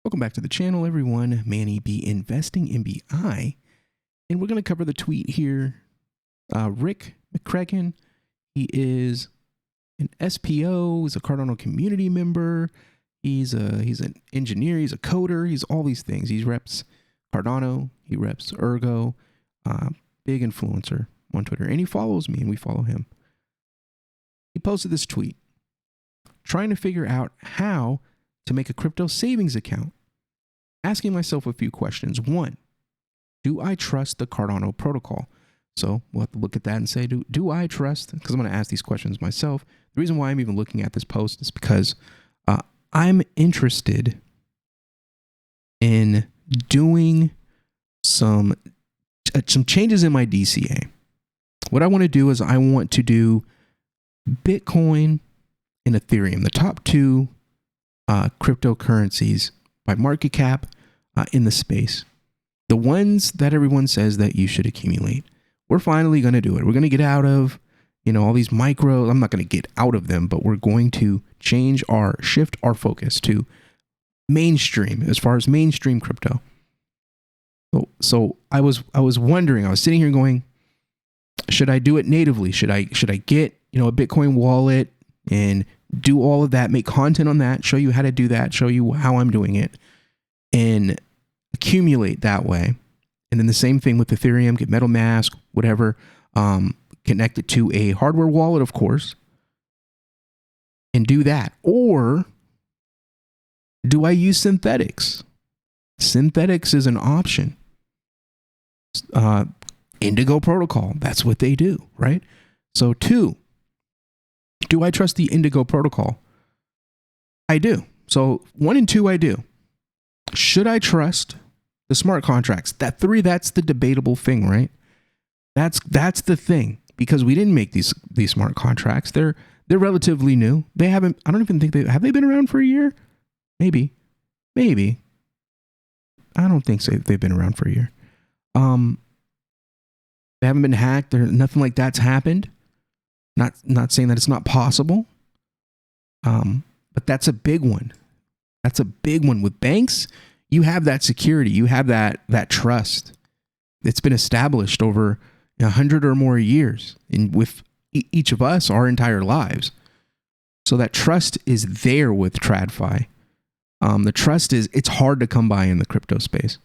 Welcome back to the channel, everyone. Manny B Investing MBI, and we're going to cover the tweet here. Rick McCracken, he is an SPO, he's a Cardano community member, he's an engineer, he's a coder, he's all these things. He reps Cardano, he reps Ergo, big influencer on Twitter, and he follows me and we follow him. He posted this tweet trying to figure out how to make a crypto savings account, asking myself a few questions. One, do I trust the Cardano protocol? So we'll have to look at that and say, do I trust? Because I'm going to ask these questions myself. The reason why I'm even looking at this post is because I'm interested in doing some changes in my DCA. What I want to do is I want to do Bitcoin and Ethereum, the top two cryptocurrencies by market cap in the space. The ones that everyone says that you should accumulate. We're finally going to do it. We're going to get out of, all these micro, I'm not going to get out of them, but we're going to shift our focus to mainstream, as far as mainstream crypto. So I was wondering, I was sitting here going, should I do it natively? Should I get, a Bitcoin wallet and do all of that, make content on that, show you how to do that, show you how I'm doing it, and accumulate that way? And then the same thing with Ethereum, get MetaMask, whatever, connect it to a hardware wallet, of course, and do that. Or do I use synthetics? Synthetics is an option. Indigo Protocol, that's what they do, right? So two, do I trust the Indigo Protocol? I do. So 1 and 2, I do. Should I trust the smart contracts? That 3, that's the debatable thing, right? That's the thing, because we didn't make these smart contracts. They're relatively new. They haven't. I don't even think have they been around for a year? Maybe. I don't think so. They've been around for a year. They haven't been hacked. Nothing like that's happened. Not saying that it's not possible. But that's a big one. That's a big one. With banks, you have that security. You have that trust. It's been established over 100 or more years, and with each of us, our entire lives. So that trust is there with TradFi. The trust it's hard to come by in the crypto space.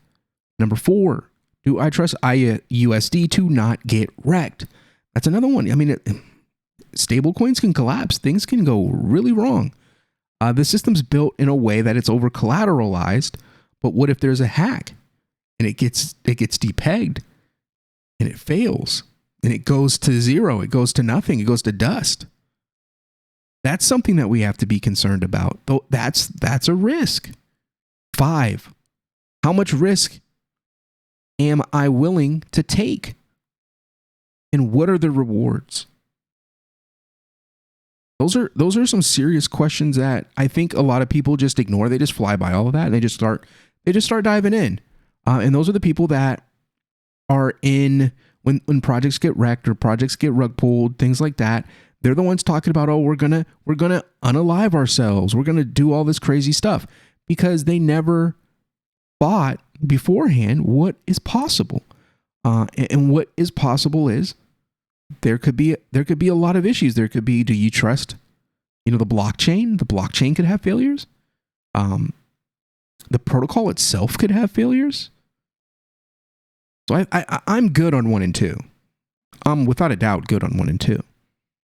Number 4, do I trust iUSD to not get wrecked? That's another one. I mean, stablecoins can collapse. Things can go really wrong. The system's built in a way that it's over collateralized. But what if there's a hack and it gets depegged and it fails and it goes to zero? It goes to nothing. It goes to dust. That's something that we have to be concerned about. Though that's a risk. 5, how much risk am I willing to take? And what are the rewards? Those are some serious questions that I think a lot of people just ignore. They just fly by all of that and they just start diving in. And those are the people that are in when projects get wrecked or projects get rug pulled, things like that. They're the ones talking about, we're gonna unalive ourselves. We're gonna do all this crazy stuff, because they never thought beforehand what is possible. And what is possible is there could be a lot of issues. There could be, do you trust, the blockchain? The blockchain could have failures. The protocol itself could have failures. So I'm good on 1 and 2. I'm without a doubt good on 1 and 2.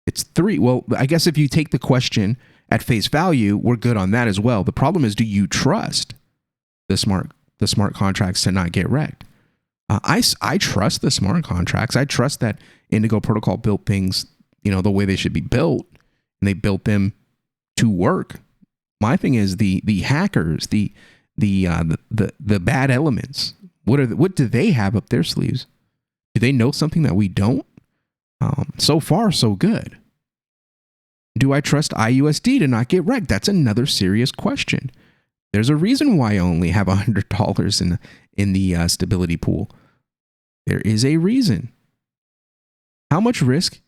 It's 3. Well, I guess if you take the question at face value, we're good on that as well. The problem is, do you trust the smart contracts to not get wrecked? I trust the smart contracts. I trust that Indigo Protocol built things, the way they should be built, and they built them to work. My thing is the hackers, the bad elements. What do they have up their sleeves? Do they know something that we don't? So far, so good. Do I trust iUSD to not get wrecked? That's another serious question. There's a reason why I only have $100 in the stability pool. There is a reason. How much risk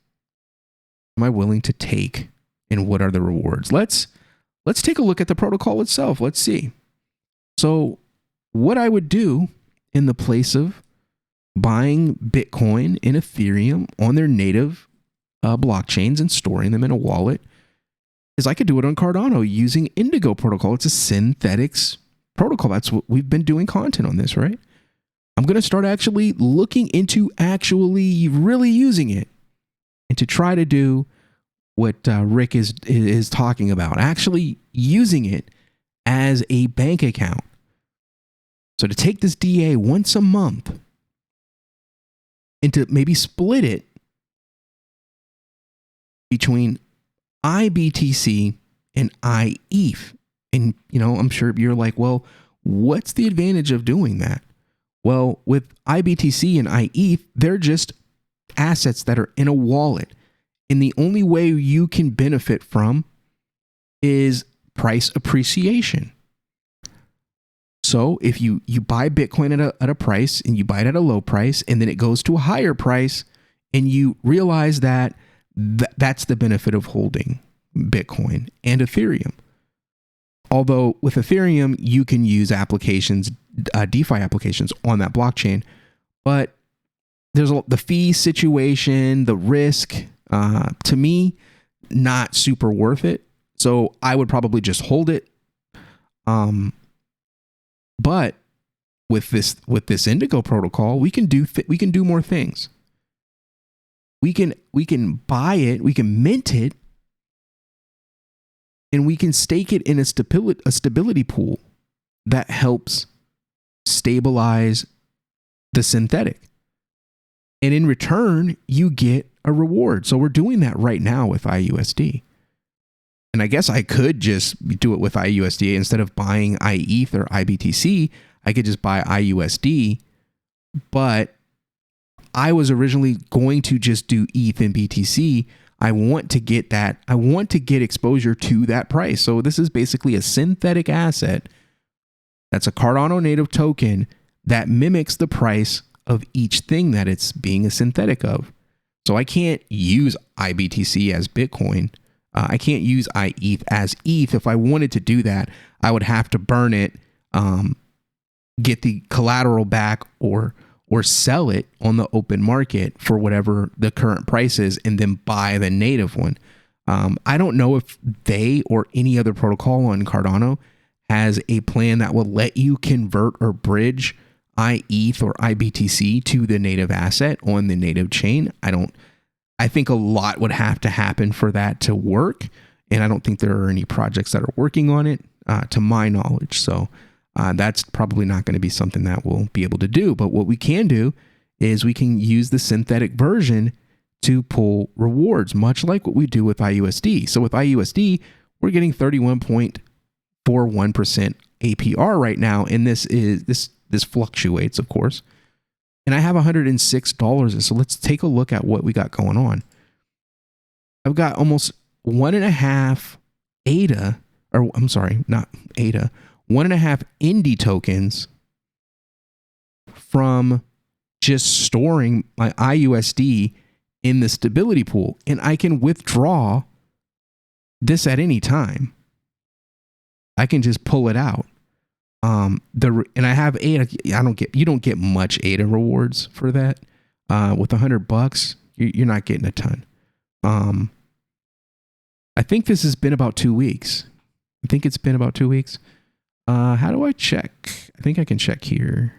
am I willing to take, and what are the rewards? Let's take a look at the protocol itself. Let's see. So what I would do in the place of buying Bitcoin and Ethereum on their native blockchains and storing them in a wallet is I could do it on Cardano using Indigo Protocol. It's a synthetics protocol. That's what we've been doing content on this, right? I'm going to start actually looking into actually really using it and to try to do what Rick is talking about, actually using it as a bank account. So to take this DA once a month and to maybe split it between iBTC and iETH. And, I'm sure you're like, well, what's the advantage of doing that? Well, with iBTC and iETH, they're just assets that are in a wallet. And the only way you can benefit from is price appreciation. So if you buy Bitcoin at a price and you buy it at a low price and then it goes to a higher price and you realize that that's the benefit of holding Bitcoin and Ethereum. Although with Ethereum, you can use applications, DeFi applications on that blockchain, but there's the fee situation, the risk, to me, not super worth it. So I would probably just hold it. But with this Indigo protocol, we can do more things. We can buy it, we can mint it, and we can stake it in a stability pool that helps stabilize the synthetic. And in return, you get a reward. So we're doing that right now with iUSD. And I guess I could just do it with iUSD instead of buying iETH or iBTC. I could just buy iUSD, but I was originally going to just do ETH and BTC. I want to get that. I want to get exposure to that price. So this is basically a synthetic asset that's a Cardano native token that mimics the price of each thing that it's being a synthetic of. So I can't use iBTC as Bitcoin. I can't use iETH as ETH. If I wanted to do that, I would have to burn it, get the collateral back, or sell it on the open market for whatever the current price is, and then buy the native one. I don't know if they or any other protocol on Cardano has a plan that will let you convert or bridge iETH or iBTC to the native asset on the native chain. I think a lot would have to happen for that to work, and I don't think there are any projects that are working on it, to my knowledge. So that's probably not going to be something that we'll be able to do. But what we can do is we can use the synthetic version to pull rewards, much like what we do with iUSD. So with iUSD, we're getting 31.41% APR right now, and this fluctuates, of course. And I have $106. And so let's take a look at what we got going on. I've got almost 1.5 ADA, or I'm sorry, not ADA, 1.5 Indie tokens from just storing my iUSD in the stability pool. And I can withdraw this at any time. I can just pull it out. And I have ADA. You don't get much ADA rewards for that. With $100, you're not getting a ton. I think this has been about 2 weeks. I think it's been about 2 weeks. How do I check? I think I can check here.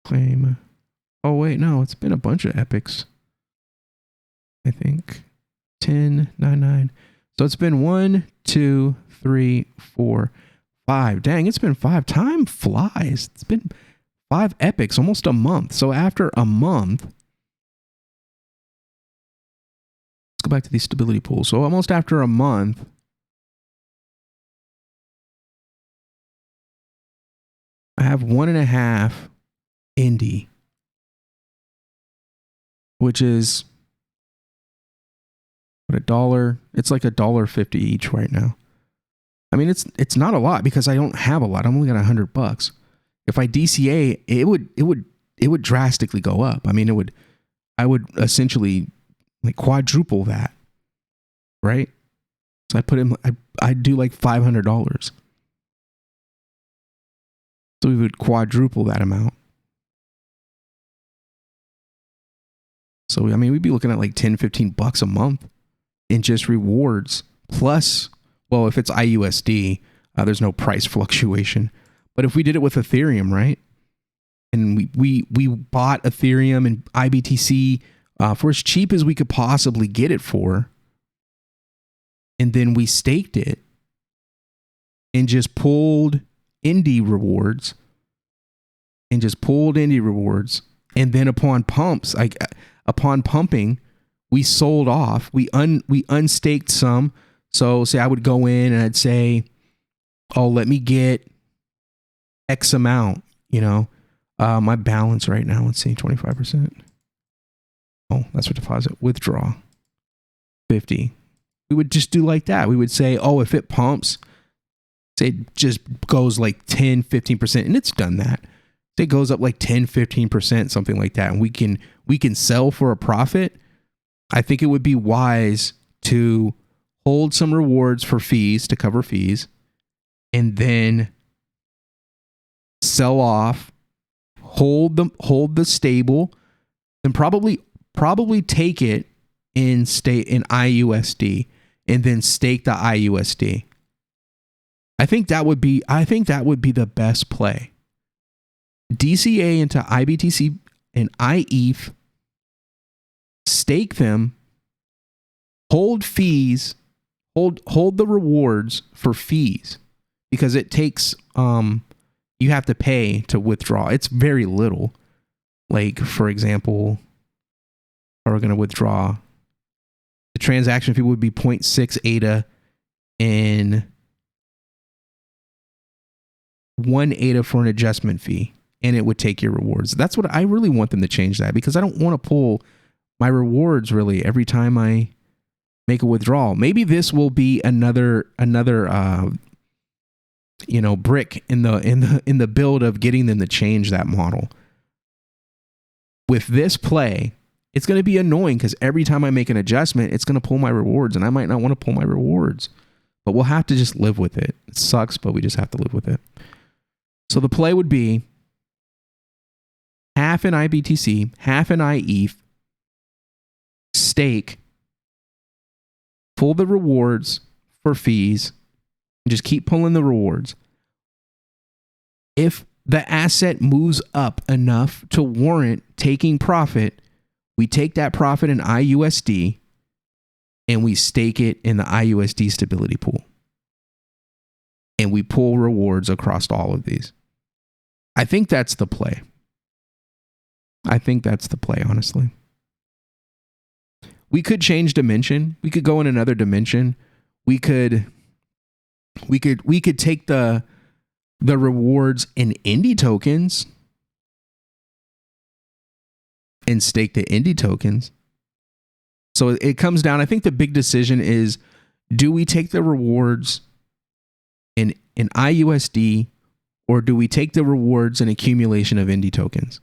Claim. Oh wait, no, it's been a bunch of epics. I think 10, 9, 9. So it's been 1, 2, 3, 4, 5. Dang, it's been 5. Time flies. It's been 5 epics, almost a month. So after a month, let's go back to the stability pool. So almost after a month, I have 1.5 Indie, which is $1. It's like $1.50 each right now. I mean, it's not a lot because I don't have a lot. I'm only got $100. If I DCA, it would drastically go up. I mean, I would essentially like quadruple that. right? So I put in, I'd do like $500. So we would quadruple that amount. So, I mean, we'd be looking at like 10, $15 a month in just rewards. Plus, well, if it's IUSD, there's no price fluctuation. But if we did it with Ethereum, right? And we bought Ethereum and IBTC for as cheap as we could possibly get it for. And then we staked it and just pulled indie rewards. And then upon pumping, we sold off. We unstaked some. So say I would go in and I'd say, oh, let me get X amount, my balance right now, let's see, 25%. Oh, that's for deposit. Withdraw 50. We would just do like that. We would say, oh, if it pumps, say it just goes like 10, 15%, and it's done that. Say it goes up like 10, 15%, something like that, and we can sell for a profit. I think it would be wise to hold some rewards for fees to cover fees, and then sell off, hold the stable, then probably take it in IUSD, and then stake the IUSD. I think that would be the best play. DCA into IBTC and IETH, stake them, hold fees, hold the rewards for fees, because it takes you have to pay to withdraw. It's very little. Like, for example, we're going to withdraw, the transaction fee would be 0.6 ADA and 1 ADA for an adjustment fee, and it would take your rewards. That's what I really want them to change that, because I don't want to pull my rewards really every time I make a withdrawal. Maybe this will be another brick in the build of getting them to change that model. With this play, it's going to be annoying because every time I make an adjustment, it's going to pull my rewards, and I might not want to pull my rewards, but we'll have to just live with it. It sucks, but we just have to live with it. So the play would be half in IBTC, half in IETH, stake, pull the rewards for fees, and just keep pulling the rewards. If the asset moves up enough to warrant taking profit, we take that profit in IUSD and we stake it in the IUSD stability pool. And we pull rewards across all of these. I think that's the play. Honestly. We could change dimension. We could go in another dimension. We could take the rewards in indie tokens and stake the indie tokens. So it comes down, I think the big decision is, do we take the rewards in IUSD, or do we take the rewards in accumulation of indie tokens?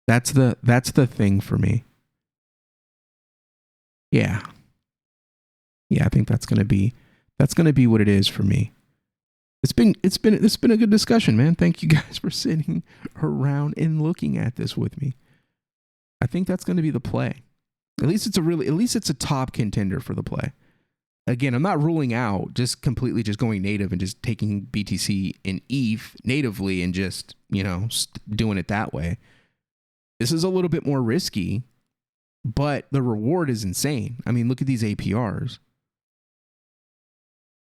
That's the thing for me. Yeah, I think that's gonna be what it is for me. It's been a good discussion, man. Thank you guys for sitting around and looking at this with me. I think that's going to be the play. At least it's a top contender for the play. Again, I'm not ruling out just completely just going native and just taking BTC and ETH natively and just, doing it that way. This is a little bit more risky, but the reward is insane. I mean, look at these APRs.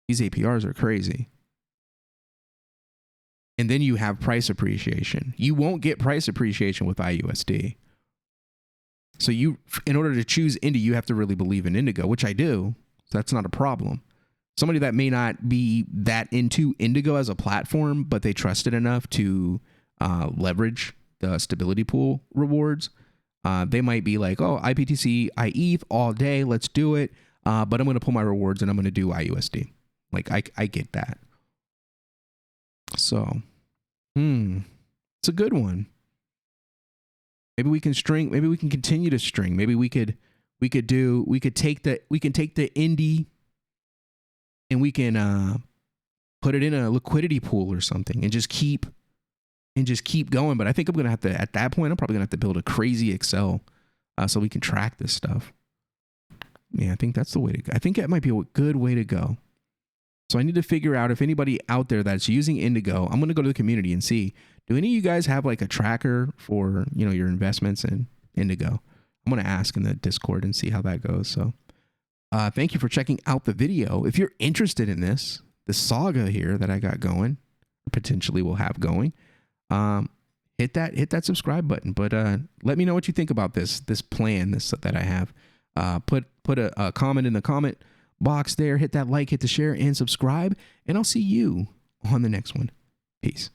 These APRs are crazy. And then you have price appreciation. You won't get price appreciation with IUSD. So in order to choose Indie, you have to really believe in Indigo, which I do. So that's not a problem. Somebody that may not be that into Indigo as a platform, but they trust it enough to leverage the stability pool rewards, they might be like, oh, IBTC, IETH all day, let's do it. But I'm going to pull my rewards and I'm going to do IUSD. Like, I get that. So, it's a good one. Maybe we can string. Maybe we can continue to string. Maybe we could we can take the Indy and we can put it in a liquidity pool or something and just keep going. But I think I'm gonna have to, at that point, I'm probably gonna have to build a crazy Excel so we can track this stuff. Yeah, I think that's the way to go. I think that might be a good way to go. So I need to figure out if anybody out there that's using Indigo, I'm going to go to the community and see, do any of you guys have like a tracker for, you know, your investments in Indigo? I'm going to ask in the Discord and see how that goes. So thank you for checking out the video. If you're interested in this saga here that I got going, potentially will have going, hit that subscribe button. But let me know what you think about this plan that I have. Put a comment in the comment box there, hit that like, hit the share, and subscribe, and I'll see you on the next one. Peace.